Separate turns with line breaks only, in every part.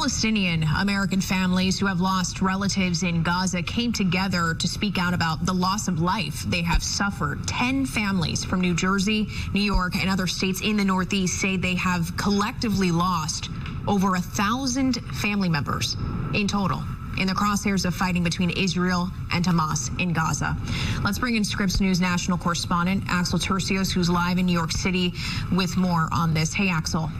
Palestinian American families who have lost relatives in Gaza came together to speak out about the loss of life they have suffered. 10 families from New Jersey, New York, and other states in the Northeast say they have collectively lost over 1,000 family members in total in the crosshairs of fighting between Israel and Hamas in Gaza. Let's bring in Scripps News national correspondent Axel Tercios, who's live in New York City with more on this. Hey, Axel.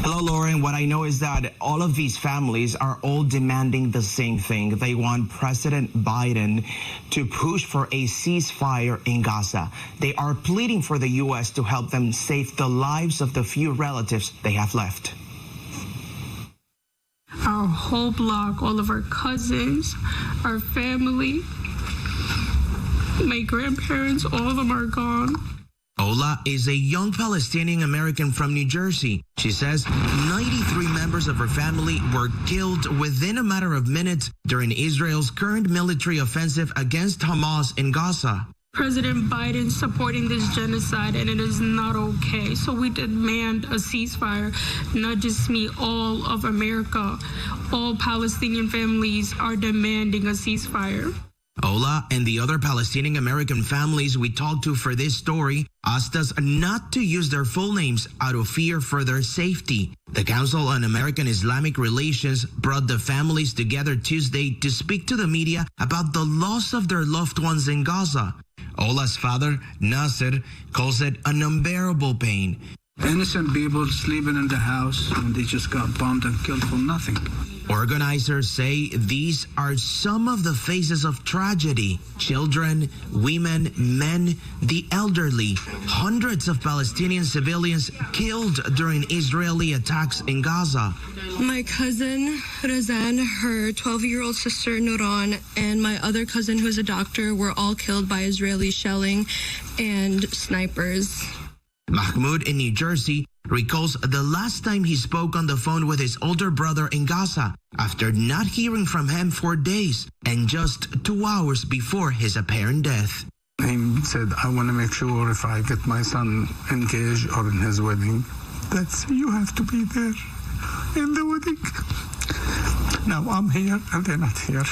Hello, Lauren. What I know is that all of these families are all demanding the same thing. They want President Biden to push for a ceasefire in Gaza. They are pleading for the U.S. to help them save the lives of the few relatives they have left.
Our whole block, all of our cousins, our family, my grandparents, all of them are gone.
Ola is a young Palestinian American from New Jersey. She says 93 members of her family were killed within a matter of minutes during Israel's current military offensive against Hamas in Gaza.
President Biden supporting this genocide, and it is not okay. So we demand a ceasefire, not just me, all of America. All Palestinian families are demanding a ceasefire.
Ola and the other Palestinian American families we talked to for this story asked us not to use their full names out of fear for their safety. The Council on American Islamic Relations brought the families together Tuesday to speak to the media about the loss of their loved ones in Gaza. Ola's father, Nasser, calls it an unbearable pain.
Innocent people sleeping in the house and they just got bombed and killed for nothing.
Organizers say these are some of the faces of tragedy. Children, women, men, the elderly. Hundreds of Palestinian civilians killed during Israeli attacks in Gaza.
My cousin, Razan, her 12-year-old sister, Nuran, and my other cousin, who's a doctor, were all killed by Israeli shelling and snipers.
Mahmoud in New Jersey recalls the last time he spoke on the phone with his older brother in Gaza after not hearing from him for days and just 2 hours before his apparent death.
He said, I want to make sure if I get my son engaged or in his wedding, that you have to be there in the wedding. Now I'm here and they're not here.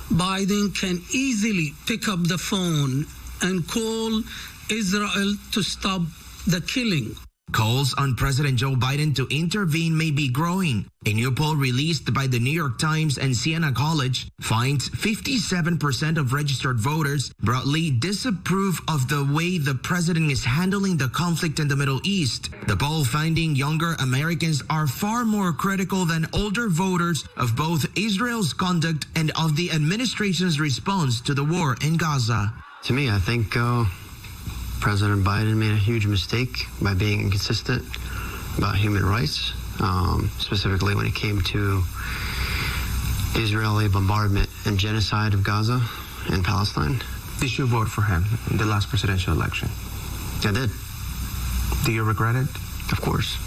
Biden can easily pick up the phone and call Israel to stop the killing.
Calls on President Joe Biden to intervene may be growing. A new poll released by the New York Times and Siena College finds 57% of registered voters broadly disapprove of the way the president is handling the conflict in the Middle East. The poll finding younger Americans are far more critical than older voters of both Israel's conduct and of the administration's response to the war in Gaza.
To me, I think President Biden made a huge mistake by being inconsistent about human rights, specifically when it came to Israeli bombardment and genocide of Gaza and Palestine.
Did you vote for him in the last presidential election?
I did.
Do you regret it?
Of course.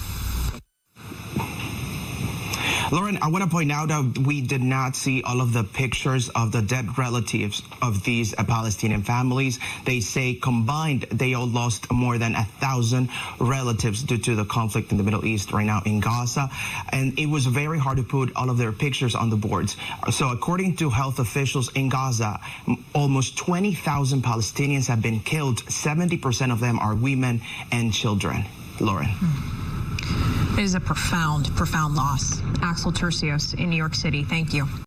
Lauren, I want to point out that we did not see all of the pictures of the dead relatives of these Palestinian families. They say combined, they all lost more than 1,000 relatives due to the conflict in the Middle East right now in Gaza. And it was very hard to put all of their pictures on the boards. So according to health officials in Gaza, almost 20,000 Palestinians have been killed. 70% of them are women and children. Lauren.
It is a profound, profound loss. Axel Tercios in New York City. Thank you.